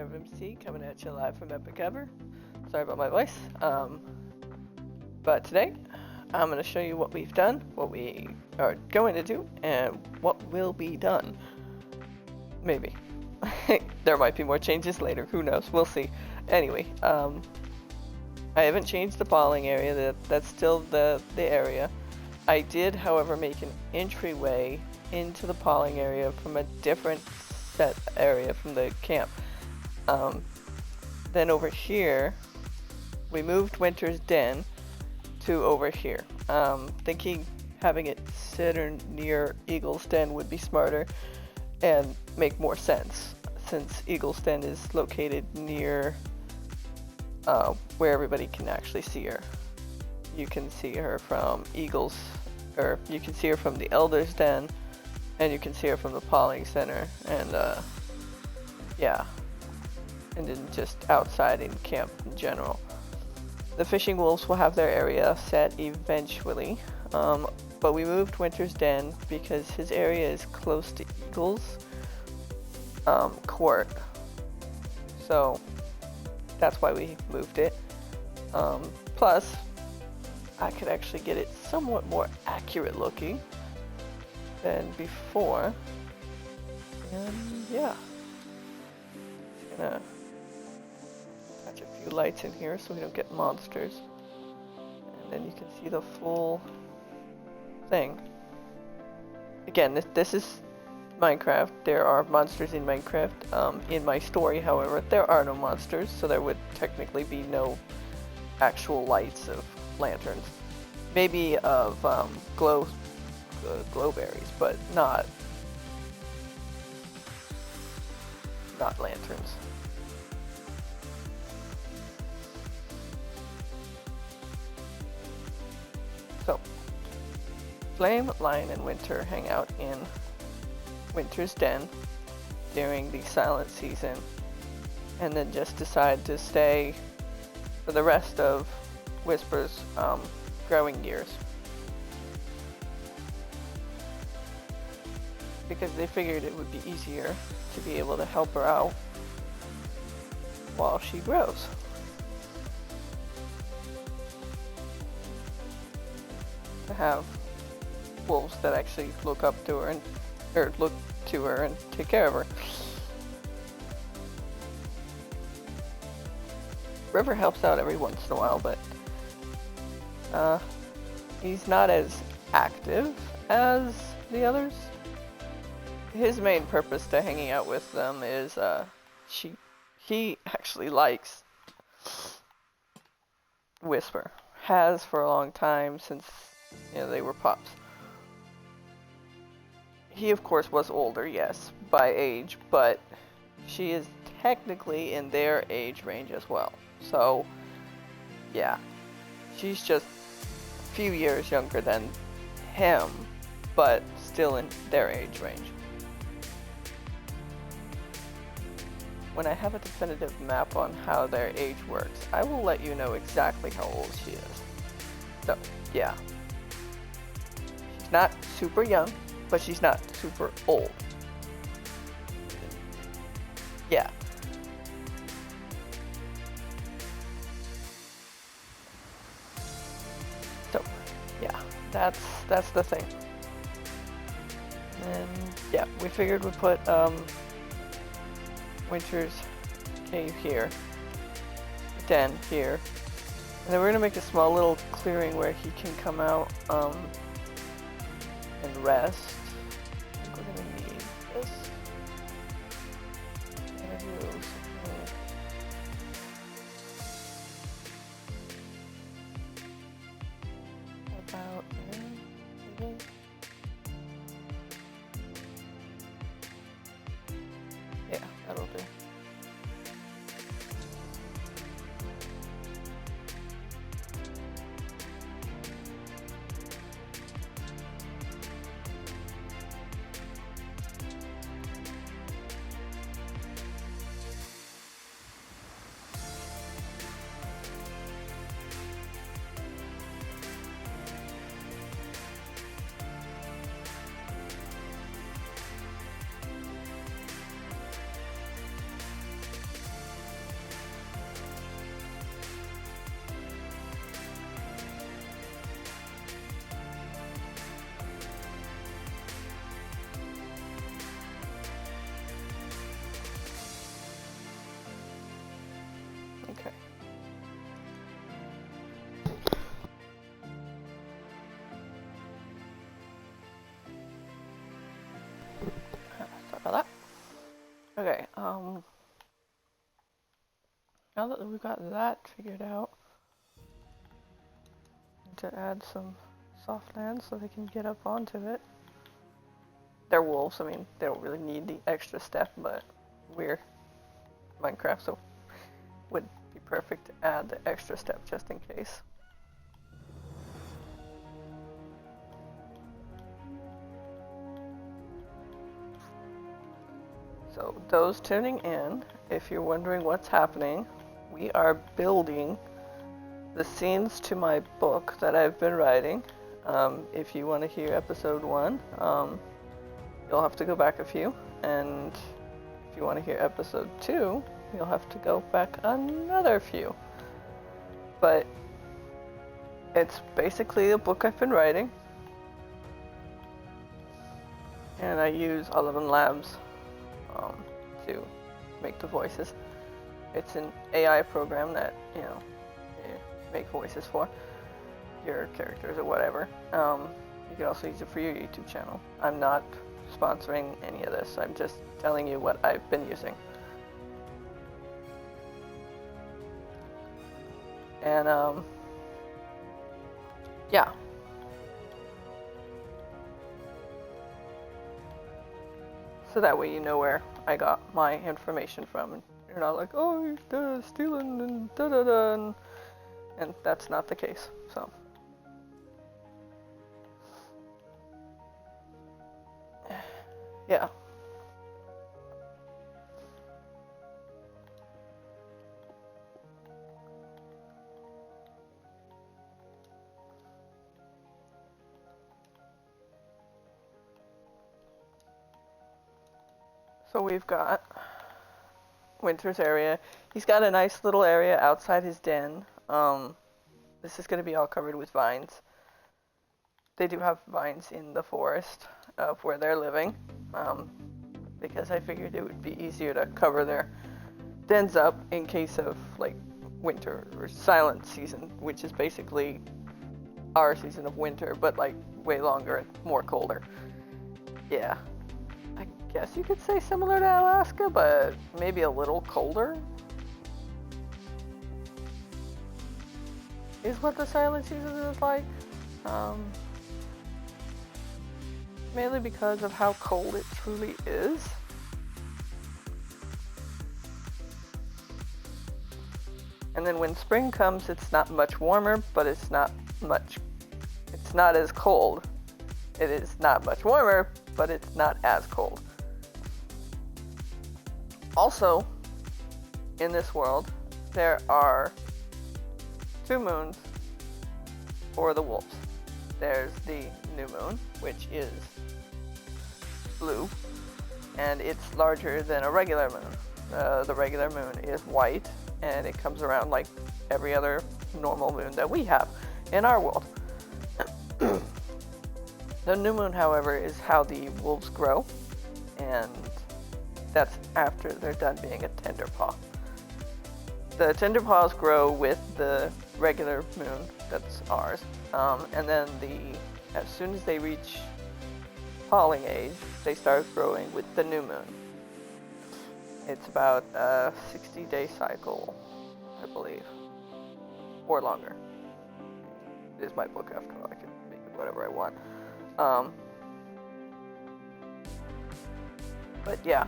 of MC coming at you live from Epic Ever. Sorry about my voice. But today I'm going to show you what we've done, what we are going to do, and what will be done. Maybe. There might be more changes later, who knows, we'll see. Anyway, I haven't changed the polling area, that's still the area. I did, however, make an entryway into the polling area from a different set area from the camp. Then over here, we moved Winter's Den to over here. Thinking having it sit near Eagle's Den would be smarter and make more sense, since Eagle's Den is located near where everybody can actually see her. You can see her from Eagle's, or you can see her from the Elder's Den, and you can see her from the Polling Center, and yeah, and then just outside in camp in general. The fishing wolves will have their area set eventually, but we moved Winter's Den because his area is close to Eagle's court, so that's why we moved it. Plus, I could actually get it somewhat more accurate looking than before, and yeah, just gonna attach a few lights in here so we don't get monsters, and then you can see the full thing. Again, this is Minecraft. There are monsters in Minecraft. In my story, however, there are no monsters, so there would technically be no actual lights of lanterns. Maybe of glowberries, but not lanterns. So, Flame, Lion, and Winter hang out in Winter's Den during the silent season, and then just decide to stay for the rest of Whisper's growing years, because they figured it would be easier to be able to help her out while she grows. To have wolves that actually look up to her or look to her and take care of her. River helps out every once in a while, but he's not as active as the others. His main purpose to hanging out with them is he actually likes Whisper. Has for a long time, since they were pups. He of course was older, yes, by age, but she is technically in their age range as well. So yeah, she's just a few years younger than him, but still in their age range. When I have a definitive map on how their age works, I will let you know exactly how old she is. So, yeah. She's not super young, but she's not super old. Yeah. So, yeah, that's the thing. And yeah, we figured we'd put Winter's cave here, den here, and then we're gonna make a small little clearing where he can come out and rest. I think we're gonna need this. I'm gonna do something about there, maybe. Yeah, that'll do. now that we've got that figured out, to add some soft land so they can get up onto it. They're wolves, I mean, they don't really need the extra step, but we're Minecraft, so would be perfect to add the extra step just in case. So those tuning in, if you're wondering what's happening, we are building the scenes to my book that I've been writing. If you want to hear episode 1, you'll have to go back a few, and if you want to hear episode 2, you'll have to go back another few. But it's basically a book I've been writing, and I use 11 Labs to make the voices. It's an AI program that, you make voices for your characters or whatever. You can also use it for your YouTube channel. I'm not sponsoring any of this. I'm just telling you what I've been using. And yeah. So that way you know where I got my information from, and you're not like, oh, you're stealing and da-da-da, and that's not the case. So yeah. So we've got Winter's area. He's got a nice little area outside his den. This is going to be all covered with vines. They do have vines in the forest of where they're living, because I figured it would be easier to cover their dens up in case of like winter or silent season, which is basically our season of winter, but like way longer and more colder. Yeah. I guess you could say similar to Alaska, but maybe a little colder is what the silent season is like. Mainly because of how cold it truly is. And then when spring comes, it's not much warmer, but it's not as cold. It is not much warmer, but it's not as cold. Also, in this world, there are 2 moons for the wolves. There's the new moon, which is blue, and it's larger than a regular moon. The regular moon is white, and it comes around like every other normal moon that we have in our world. The new moon, however, is how the wolves grow, and that's after they're done being a tender paw. The tender paws grow with the regular moon, that's ours, and then as soon as they reach pawing age, they start growing with the new moon. It's about a 60-day cycle, I believe, or longer. It is my book after all. I can make it whatever I want. But yeah.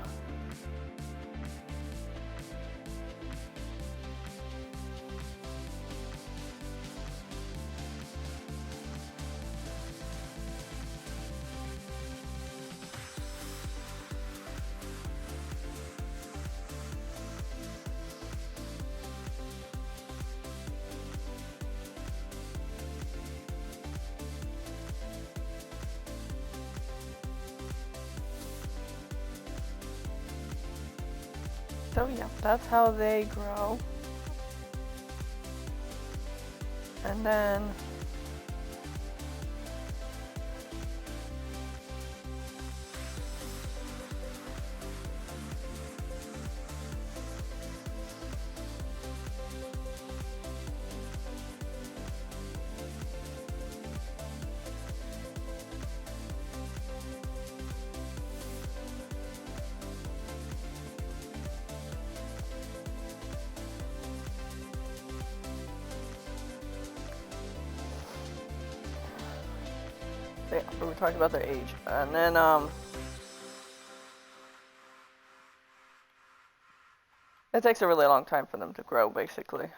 So yeah, that's how they grow. And then we were talking about their age, and then it takes a really long time for them to grow, basically.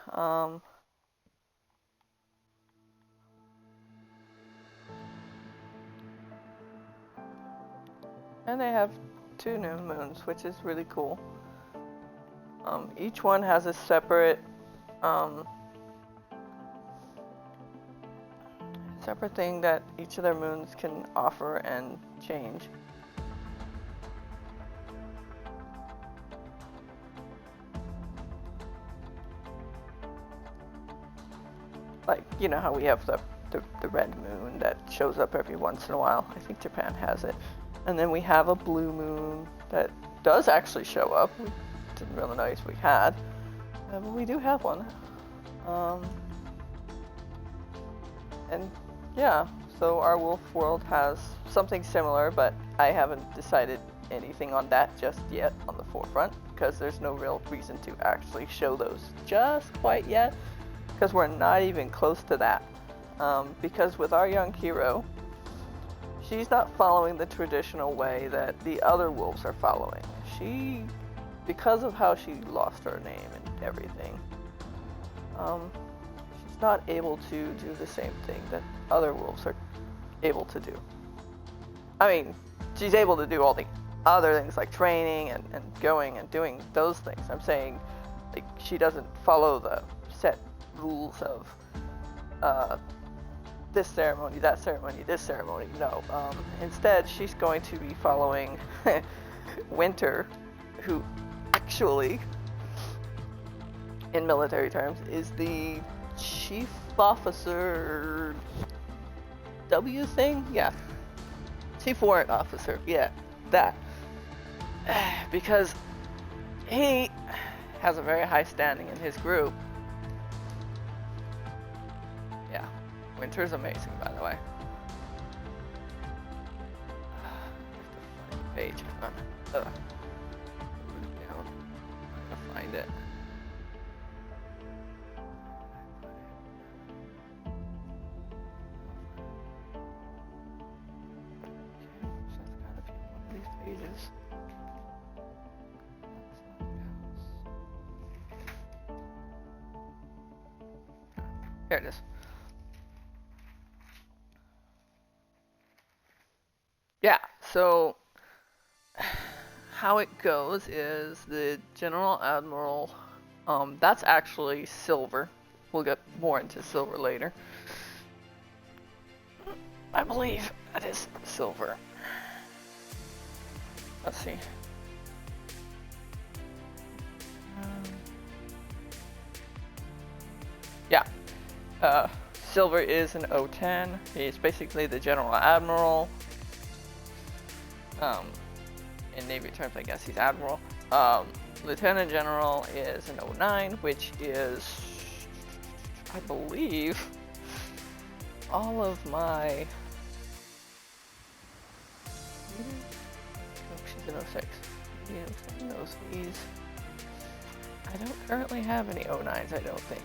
And they have 2 new moons, which is really cool. Each one has a separate thing that each of their moons can offer and change. Like, you know how we have the red moon that shows up every once in a while. I think Japan has it. And then we have a blue moon that does actually show up. We didn't really notice we had. But we do have one. And yeah, so our wolf world has something similar, but I haven't decided anything on that just yet on the forefront, because there's no real reason to actually show those just quite yet, because we're not even close to that. Because with our young hero, she's not following the traditional way that the other wolves are following. She, because of how she lost her name and everything, she's not able to do the same thing that other wolves are able to do. I mean, she's able to do all the other things like training and going and doing those things. I'm saying, like, she doesn't follow the set rules of this ceremony, that ceremony, this ceremony. No. Instead, she's going to be following Winter, who actually, in military terms, is the chief officer W thing? Yeah. Chief warrant officer. Yeah, that. Because he has a very high standing in his group. Yeah. Winter's amazing, by the way. Page. Down. I'm gonna find it. Pages. Here it is. Yeah, so how it goes is the General Admiral, that's actually silver. We'll get more into silver later. I believe that is silver. Let's see. Yeah. Silver is an O10. He's basically the General Admiral. In Navy terms, I guess he's Admiral. Lieutenant General is an O9, which is, I believe, all of my... She's an 06. Knows these. I don't currently have any O9s, I don't think.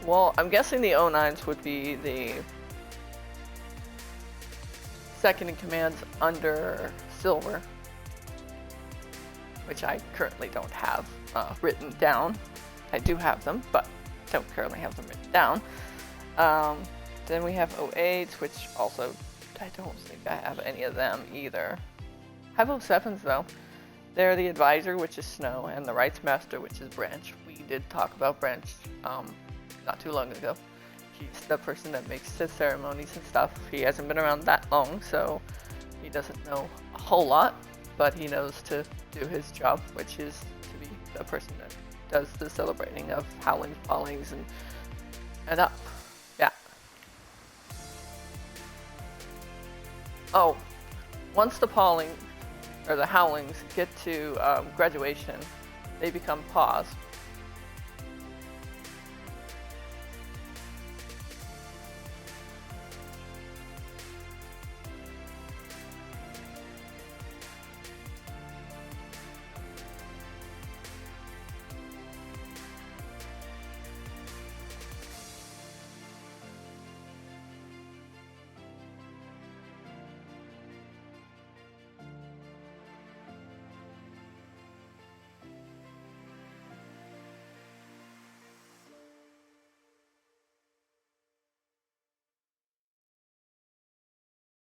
Well, I'm guessing the O9s would be the second in commands under Silver, which I currently don't have written down. I do have them, but don't currently have them written down. Then we have O8s, which also, I don't think I have any of them either. I have O7s though. They're the Advisor, which is Snow, and the Rights Master, which is Branch. We did talk about Branch not too long ago. He's the person that makes the ceremonies and stuff. He hasn't been around that long, so he doesn't know a whole lot, but he knows to do his job, which is to be the person that does the celebrating of howlings, bawlings, and up. Yeah. Oh, once the pawling or the howlings get to graduation, they become paws,